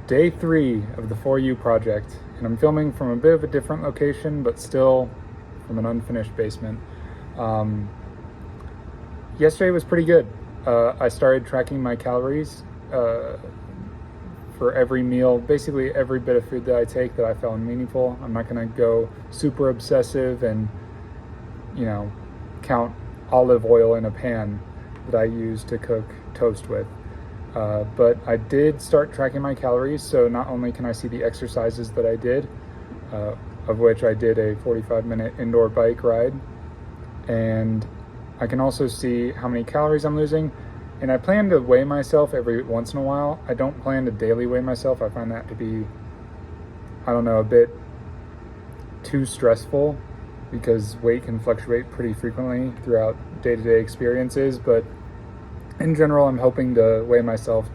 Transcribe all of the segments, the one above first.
Day 3 of the 4U project, and I'm filming from a bit of a different location, but still from an unfinished basement. Yesterday was pretty good. I started tracking my calories for every meal, basically every bit of food that I take that I found meaningful. I'm not gonna go super obsessive and, count olive oil in a pan that I use to cook toast with. But I did start tracking my calories, so not only can I see the exercises that I did, of which I did a 45-minute indoor bike ride, and I can also see how many calories I'm losing. And I plan to weigh myself every once in a while. I don't plan to daily weigh myself. I find that to be, a bit too stressful because weight can fluctuate pretty frequently throughout day-to-day experiences. But in general, I'm hoping to weigh myself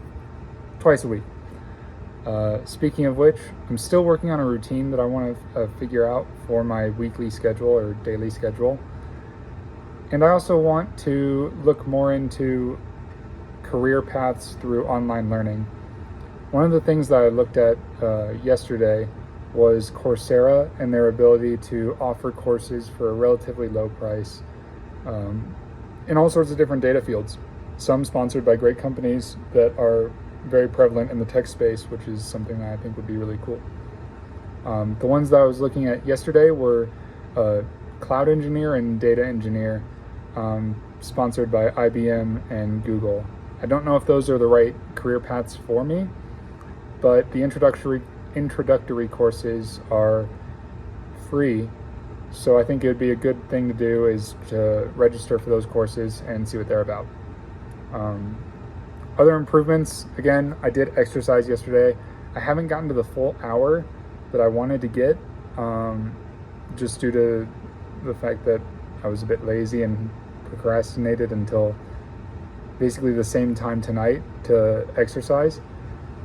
twice a week. Speaking of which, I'm still working on a routine that I want to figure out for my weekly schedule or daily schedule. And I also want to look more into career paths through online learning. One of the things that I looked at yesterday was Coursera and their ability to offer courses for a relatively low price in all sorts of different data fields. Some sponsored by great companies that are very prevalent in the tech space, which is something that I think would be really cool. The ones that I was looking at yesterday were cloud engineer and data engineer, sponsored by IBM and Google. I don't know if those are the right career paths for me, but the introductory courses are free, so I think it would be a good thing to do is to register for those courses and see what they're about. Other improvements, again, I did exercise yesterday. I haven't gotten to the full hour that I wanted to get, just due to the fact that I was a bit lazy and procrastinated until basically the same time tonight to exercise.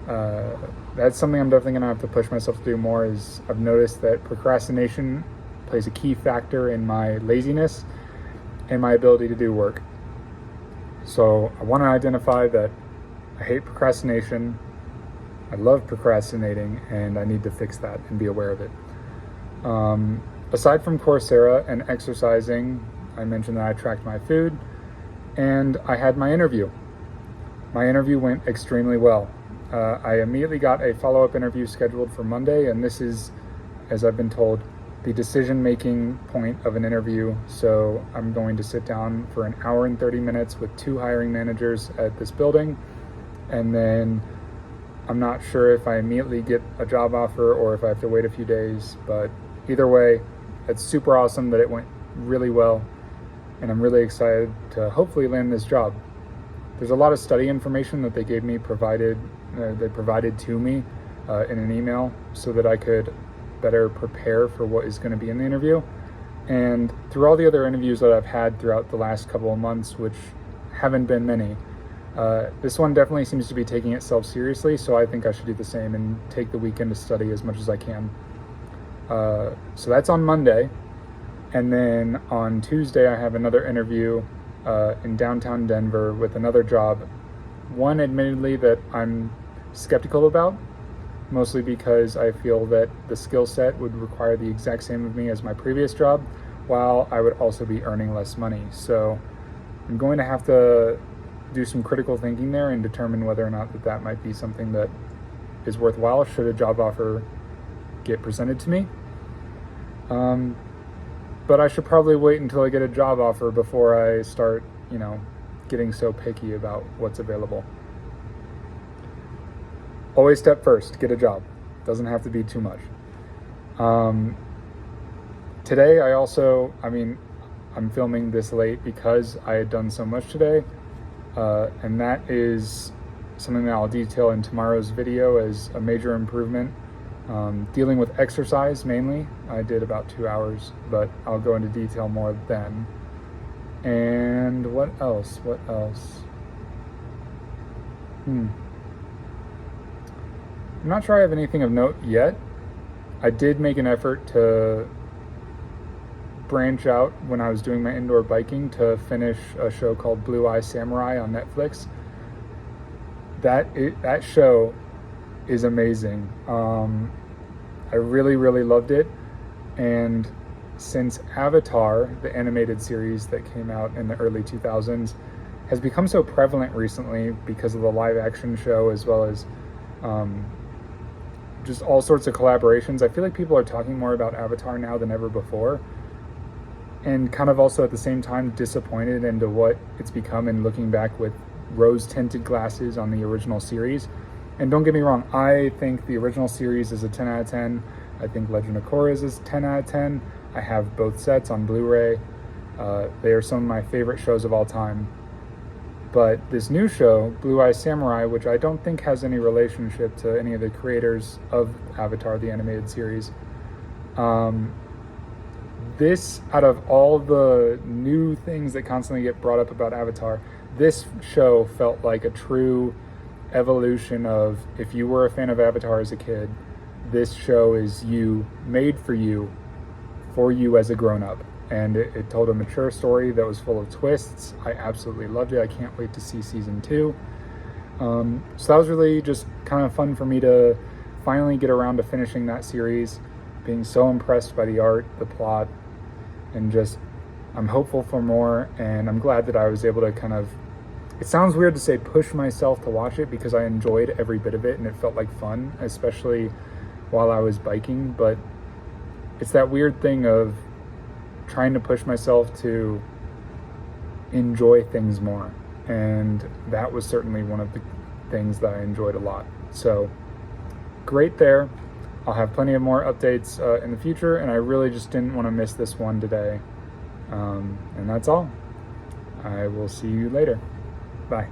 That's something I'm definitely gonna have to push myself to do more. Is I've noticed that procrastination plays a key factor in my laziness and my ability to do work. So I want to identify that I hate procrastination, I love procrastinating, and I need to fix that and be aware of it. Aside from Coursera and exercising, I mentioned that I tracked my food, and I had my interview. My interview went extremely well. I immediately got a follow-up interview scheduled for Monday, and this is, as I've been told, the decision-making point of an interview. So I'm going to sit down for an hour and 30 minutes with 2 hiring managers at this building, and then I'm not sure if I immediately get a job offer or if I have to wait a few days, but either way, it's super awesome that it went really well, and I'm really excited to hopefully land this job. There's a lot of study information that they provided to me in an email so that I could better prepare for what is going to be in the interview. And through all the other interviews that I've had throughout the last couple of months, which haven't been many, this one definitely seems to be taking itself seriously, so I think I should do the same and take the weekend to study as much as I can. So that's on Monday. And then on Tuesday, I have another interview in downtown Denver with another job. One, admittedly, that I'm skeptical about, mostly because I feel that the skill set would require the exact same of me as my previous job, while I would also be earning less money. So I'm going to have to do some critical thinking there and determine whether or not that might be something that is worthwhile should a job offer get presented to me. But I should probably wait until I get a job offer before I start, getting so picky about what's available. Always step first, get a job. Doesn't have to be too much. Today I'm filming this late because I had done so much today. And that is something that I'll detail in tomorrow's video as a major improvement. Dealing with exercise mainly. I did about 2 hours, but I'll go into detail more then. And what else? I'm not sure I have anything of note yet. I did make an effort to branch out when I was doing my indoor biking to finish a show called Blue Eye Samurai on Netflix. That show is amazing. I really, really loved it. And since Avatar, the animated series that came out in the early 2000s, has become so prevalent recently because of the live action show, as well as just all sorts of collaborations, I feel like people are talking more about Avatar now than ever before. And kind of also at the same time disappointed into what it's become, and looking back with rose-tinted glasses on the original series. And don't get me wrong, I think the original series is a 10 out of 10. I think Legend of Korra is a 10 out of 10. I have both sets on Blu-ray. They are some of my favorite shows of all time. But this new show, Blue Eye Samurai, which I don't think has any relationship to any of the creators of Avatar, the animated series, this, out of all the new things that constantly get brought up about Avatar, this show felt like a true evolution of, if you were a fan of Avatar as a kid, this show is made for you as a grown-up. And it told a mature story that was full of twists. I absolutely loved it. I can't wait to see season 2. So that was really just kind of fun for me to finally get around to finishing that series, being so impressed by the art, the plot, and just, I'm hopeful for more. And I'm glad that I was able to kind of, it sounds weird to say push myself to watch it, because I enjoyed every bit of it and it felt like fun, especially while I was biking. But it's that weird thing of trying to push myself to enjoy things more, and that was certainly one of the things that I enjoyed a lot. So great there. I'll have plenty of more updates in the future, and I really just didn't want to miss this one today. And that's all. I will see you later. Bye.